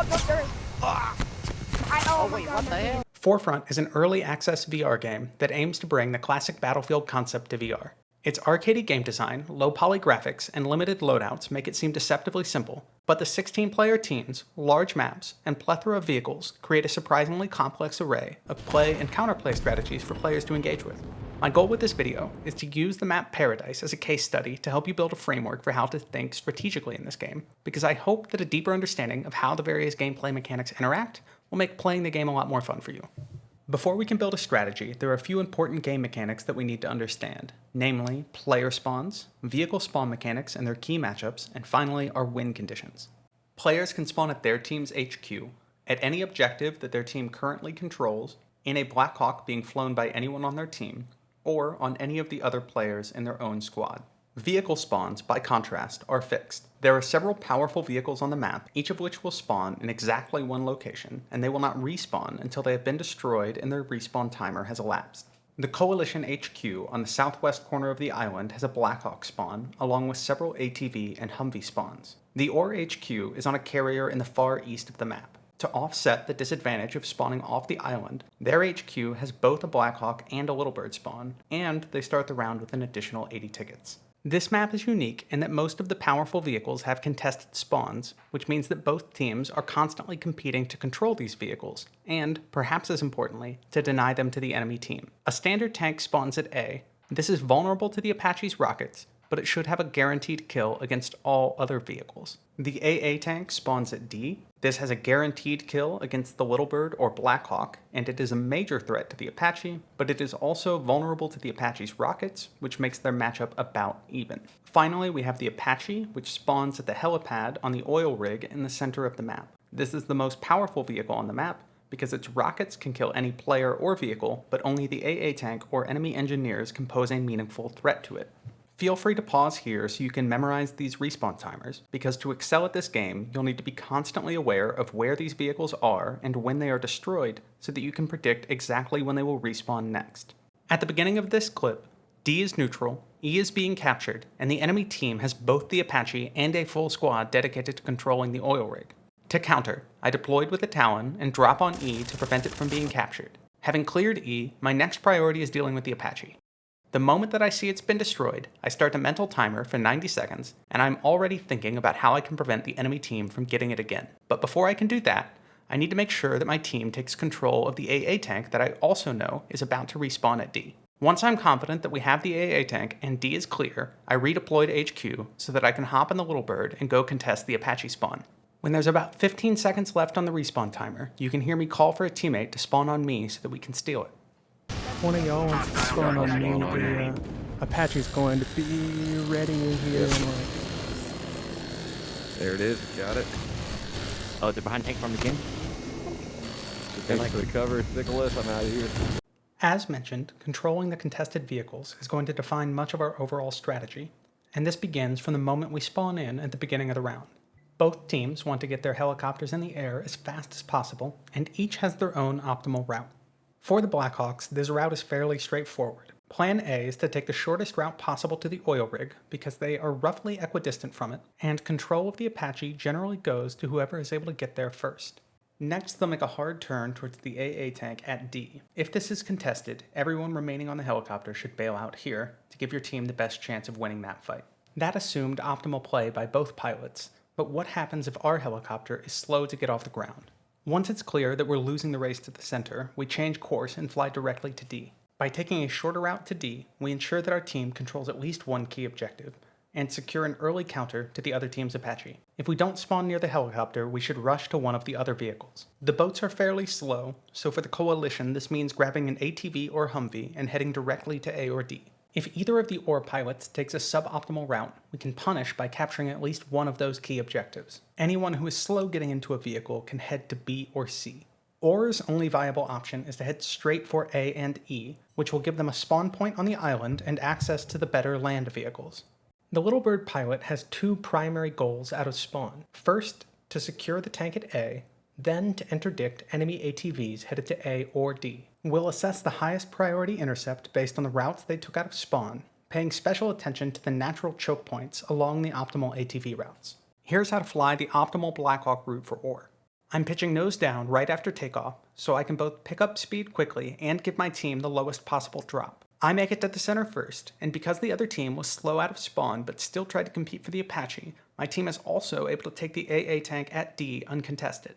Oh, no, there is. Oh wait, what the hell? Forefront is an early access VR game that aims to bring the classic Battlefield concept to VR. Its arcadey game design, low poly graphics, and limited loadouts make it seem deceptively simple, but the 16-player teams, large maps, and plethora of vehicles create a surprisingly complex array of play and counterplay strategies for players to engage with. My goal with this video is to use the map Paradise as a case study to help you build a framework for how to think strategically in this game, because I hope that a deeper understanding of how the various gameplay mechanics interact will make playing the game a lot more fun for you. Before we can build a strategy, there are a few important game mechanics that we need to understand, namely player spawns, vehicle spawn mechanics and their key matchups, and finally our win conditions. Players can spawn at their team's HQ, at any objective that their team currently controls, in a Black Hawk being flown by anyone on their team, or on any of the other players in their own squad. Vehicle spawns, by contrast, are fixed. There are several powerful vehicles on the map, each of which will spawn in exactly one location, and they will not respawn until they have been destroyed and their respawn timer has elapsed. The Coalition HQ on the southwest corner of the island has a Blackhawk spawn, along with several ATV and Humvee spawns. The OR HQ is on a carrier in the far east of the map. To offset the disadvantage of spawning off the island, their HQ has both a Blackhawk and a Littlebird spawn, and they start the round with an additional 80 tickets. This map is unique in that most of the powerful vehicles have contested spawns, which means that both teams are constantly competing to control these vehicles, and, perhaps as importantly, to deny them to the enemy team. A standard tank spawns at A. This is vulnerable to the Apache's rockets, but it should have a guaranteed kill against all other vehicles. The AA tank spawns at D. This has a guaranteed kill against the Littlebird or Blackhawk, and it is a major threat to the Apache, but it is also vulnerable to the Apache's rockets, which makes their matchup about even. Finally, we have the Apache, which spawns at the helipad on the oil rig in the center of the map. This is the most powerful vehicle on the map, because its rockets can kill any player or vehicle, but only the AA tank or enemy engineers can pose a meaningful threat to it. Feel free to pause here so you can memorize these respawn timers, because to excel at this game, you'll need to be constantly aware of where these vehicles are and when they are destroyed so that you can predict exactly when they will respawn next. At the beginning of this clip, D is neutral, E is being captured, and the enemy team has both the Apache and a full squad dedicated to controlling the oil rig. To counter, I deployed with a Talon and drop on E to prevent it from being captured. Having cleared E, my next priority is dealing with the Apache. The moment that I see it's been destroyed, I start a mental timer for 90 seconds, and I'm already thinking about how I can prevent the enemy team from getting it again. But before I can do that, I need to make sure that my team takes control of the AA tank that I also know is about to respawn at D. Once I'm confident that we have the AA tank and D is clear, I redeploy to HQ so that I can hop in the Littlebird and go contest the Apache spawn. When there's about 15 seconds left on the respawn timer, you can hear me call for a teammate to spawn on me so that we can steal it. One of y'all wants to spawn on me. The Apache's going to be ready in here. There it is. Got it. Oh, is it behind tank from the game? Thanks for the cover, Nicholas. I'm out of here. As mentioned, controlling the contested vehicles is going to define much of our overall strategy, and this begins from the moment we spawn in at the beginning of the round. Both teams want to get their helicopters in the air as fast as possible, and each has their own optimal route. For the Blackhawks, this route is fairly straightforward. Plan A is to take the shortest route possible to the oil rig because they are roughly equidistant from it, and control of the Apache generally goes to whoever is able to get there first. Next, they'll make a hard turn towards the AA tank at D. If this is contested, everyone remaining on the helicopter should bail out here to give your team the best chance of winning that fight. That assumed optimal play by both pilots, but what happens if our helicopter is slow to get off the ground? Once it's clear that we're losing the race to the center, we change course and fly directly to D. By taking a shorter route to D, we ensure that our team controls at least one key objective, and secure an early counter to the other team's Apache. If we don't spawn near the helicopter, we should rush to one of the other vehicles. The boats are fairly slow, so for the Coalition this means grabbing an ATV or Humvee and heading directly to A or D. If either of the OR pilots takes a suboptimal route, we can punish by capturing at least one of those key objectives. Anyone who is slow getting into a vehicle can head to B or C. OR's only viable option is to head straight for A and E, which will give them a spawn point on the island and access to the better land vehicles. The Littlebird pilot has two primary goals out of spawn. First, to secure the tank at A, then to interdict enemy ATVs headed to A or D. We'll assess the highest priority intercept based on the routes they took out of spawn, paying special attention to the natural choke points along the optimal ATV routes. Here's how to fly the optimal Blackhawk route for OR. I'm pitching nose down right after takeoff, so I can both pick up speed quickly and give my team the lowest possible drop. I make it to the center first, and because the other team was slow out of spawn but still tried to compete for the Apache, my team is also able to take the AA tank at D uncontested.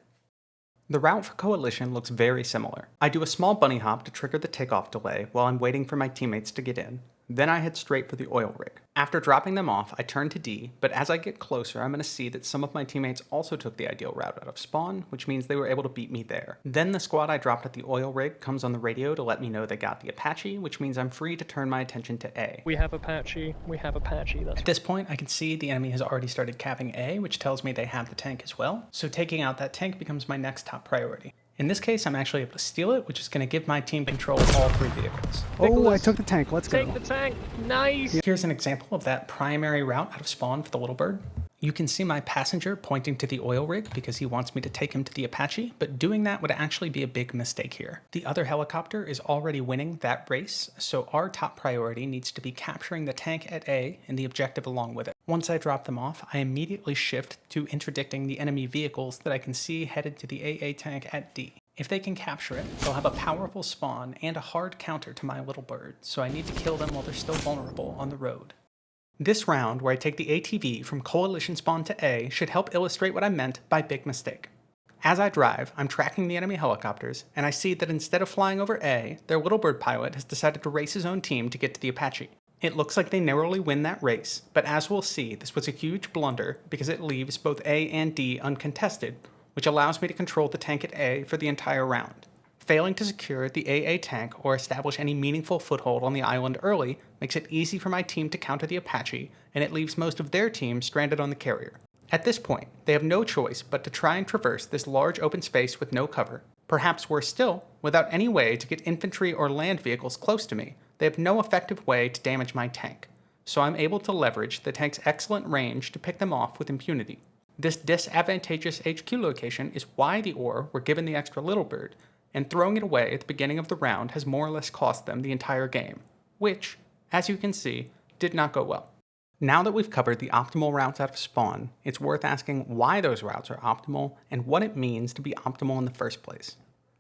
The route for Coalition looks very similar. I do a small bunny hop to trigger the takeoff delay while I'm waiting for my teammates to get in. Then I head straight for the oil rig. After dropping them off, I turn to D, but as I get closer, I'm going to see that some of my teammates also took the ideal route out of spawn, which means they were able to beat me there. Then the squad I dropped at the oil rig comes on the radio to let me know they got the Apache, which means I'm free to turn my attention to A. We have Apache. At this point, I can see the enemy has already started capping A, which tells me they have the tank as well, so taking out that tank becomes my next top priority. In this case, I'm actually able to steal it, which is going to give my team control of all 3 vehicles. Oh, I took the tank. Let's go. Take the tank. Nice. Here's an example of that primary route out of spawn for the little bird. You can see my passenger pointing to the oil rig because he wants me to take him to the Apache, but doing that would actually be a big mistake here. The other helicopter is already winning that race, so our top priority needs to be capturing the tank at A and the objective along with it. Once I drop them off, I immediately shift to interdicting the enemy vehicles that I can see headed to the AA tank at D. If they can capture it, they'll have a powerful spawn and a hard counter to my little bird, so I need to kill them while they're still vulnerable on the road. This round, where I take the ATV from Coalition spawn to A, should help illustrate what I meant by big mistake. As I drive, I'm tracking the enemy helicopters, and I see that instead of flying over A, their little bird pilot has decided to race his own team to get to the Apache. It looks like they narrowly win that race, but as we'll see, this was a huge blunder because it leaves both A and D uncontested, which allows me to control the tank at A for the entire round. Failing to secure the AA tank or establish any meaningful foothold on the island early makes it easy for my team to counter the Apache, and it leaves most of their team stranded on the carrier. At this point, they have no choice but to try and traverse this large open space with no cover. Perhaps worse still, without any way to get infantry or land vehicles close to me, they have no effective way to damage my tank, so I'm able to leverage the tank's excellent range to pick them off with impunity. This disadvantageous HQ location is why the ore were given the extra little bird, and throwing it away at the beginning of the round has more or less cost them the entire game, which, as you can see, did not go well. Now that we've covered the optimal routes out of spawn, it's worth asking why those routes are optimal and what it means to be optimal in the first place.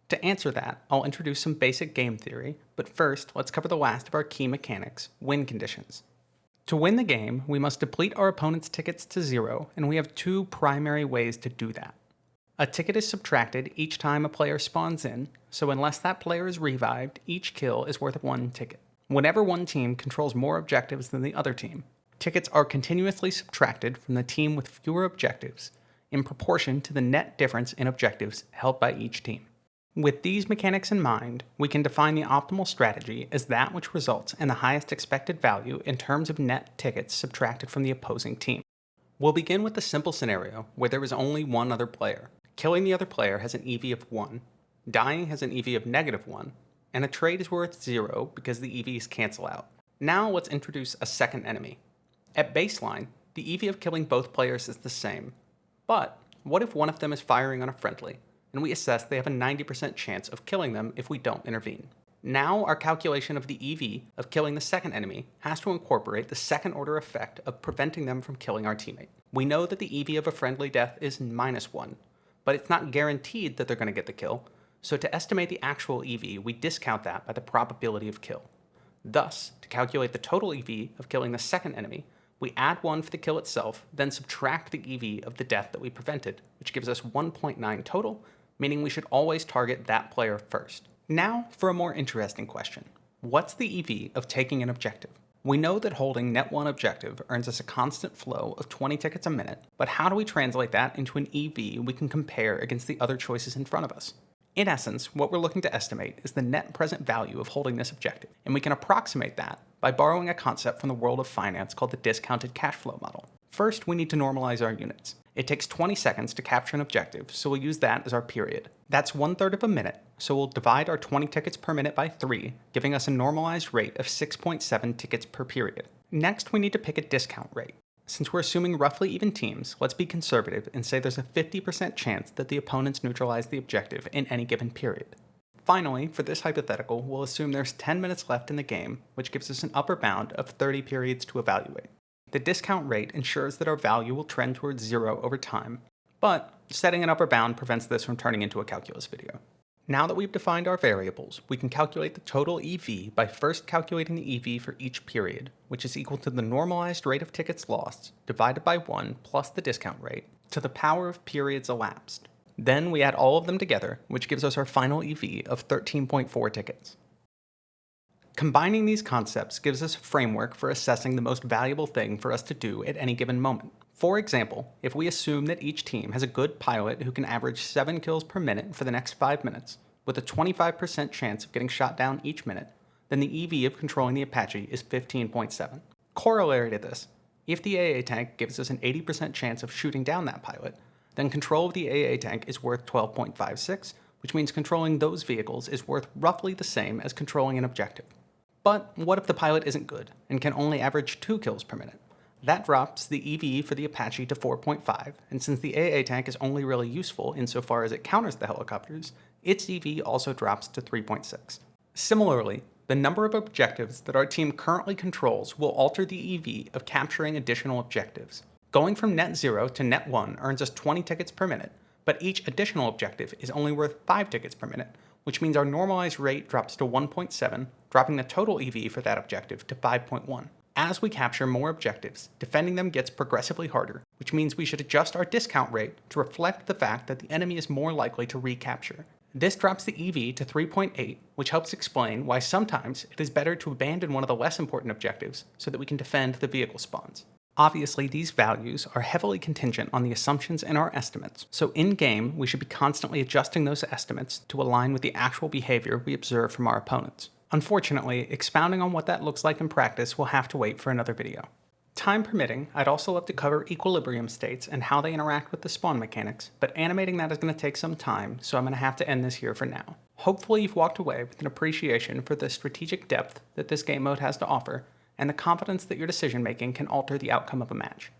To answer that, I'll introduce some basic game theory, but first let's cover the last of our key mechanics, win conditions. To win the game, we must deplete our opponent's tickets to 0, and we have 2 primary ways to do that. A ticket is subtracted each time a player spawns in, so unless that player is revived, each kill is worth 1 ticket. Whenever one team controls more objectives than the other team, tickets are continuously subtracted from the team with fewer objectives, in proportion to the net difference in objectives held by each team. With these mechanics in mind, we can define the optimal strategy as that which results in the highest expected value in terms of net tickets subtracted from the opposing team. We'll begin with the simple scenario where there is only one other player. Killing the other player has an EV of 1, dying has an EV of -1, and a trade is worth 0 because the EVs cancel out. Now let's introduce a second enemy. At baseline, the EV of killing both players is the same, but what if one of them is firing on a friendly, and we assess they have a 90% chance of killing them if we don't intervene? Now our calculation of the EV of killing the second enemy has to incorporate the second order effect of preventing them from killing our teammate. We know that the EV of a friendly death is -1, but it's not guaranteed that they're going to get the kill, so to estimate the actual EV, we discount that by the probability of kill. Thus, to calculate the total EV of killing the second enemy, we add 1 for the kill itself, then subtract the EV of the death that we prevented, which gives us 1.9 total, meaning we should always target that player first. Now for a more interesting question. What's the EV of taking an objective? We know that holding net 1 objective earns us a constant flow of 20 tickets a minute, but how do we translate that into an EV we can compare against the other choices in front of us? In essence, what we're looking to estimate is the net present value of holding this objective, and we can approximate that by borrowing a concept from the world of finance called the discounted cash flow model. First, we need to normalize our units. It takes 20 seconds to capture an objective, so we'll use that as our period. That's 1/3 of a minute, so we'll divide our 20 tickets per minute by 3, giving us a normalized rate of 6.7 tickets per period. Next, we need to pick a discount rate. Since we're assuming roughly even teams, let's be conservative and say there's a 50% chance that the opponents neutralize the objective in any given period. Finally, for this hypothetical, we'll assume there's 10 minutes left in the game, which gives us an upper bound of 30 periods to evaluate. The discount rate ensures that our value will trend towards 0 over time, but setting an upper bound prevents this from turning into a calculus video. Now that we've defined our variables, we can calculate the total EV by first calculating the EV for each period, which is equal to the normalized rate of tickets lost divided by 1 plus the discount rate to the power of periods elapsed. Then we add all of them together, which gives us our final EV of 13.4 tickets. Combining these concepts gives us a framework for assessing the most valuable thing for us to do at any given moment. For example, if we assume that each team has a good pilot who can average 7 kills per minute for the next 5 minutes, with a 25% chance of getting shot down each minute, then the EV of controlling the Apache is 15.7. Corollary to this, if the AA tank gives us an 80% chance of shooting down that pilot, then control of the AA tank is worth 12.56, which means controlling those vehicles is worth roughly the same as controlling an objective. But what if the pilot isn't good and can only average 2 kills per minute? That drops the EV for the Apache to 4.5, and since the AA tank is only really useful insofar as it counters the helicopters, its EV also drops to 3.6. Similarly, the number of objectives that our team currently controls will alter the EV of capturing additional objectives. Going from net 0 to net 1 earns us 20 tickets per minute, but each additional objective is only worth 5 tickets per minute, which means our normalized rate drops to 1.7, dropping the total EV for that objective to 5.1. As we capture more objectives, defending them gets progressively harder, which means we should adjust our discount rate to reflect the fact that the enemy is more likely to recapture. This drops the EV to 3.8, which helps explain why sometimes it is better to abandon one of the less important objectives so that we can defend the vehicle spawns. Obviously, these values are heavily contingent on the assumptions in our estimates, so in-game we should be constantly adjusting those estimates to align with the actual behavior we observe from our opponents. Unfortunately, expounding on what that looks like in practice will have to wait for another video. Time permitting, I'd also love to cover equilibrium states and how they interact with the spawn mechanics, but animating that is going to take some time, so I'm going to have to end this here for now. Hopefully you've walked away with an appreciation for the strategic depth that this game mode has to offer, and the confidence that your decision making can alter the outcome of a match.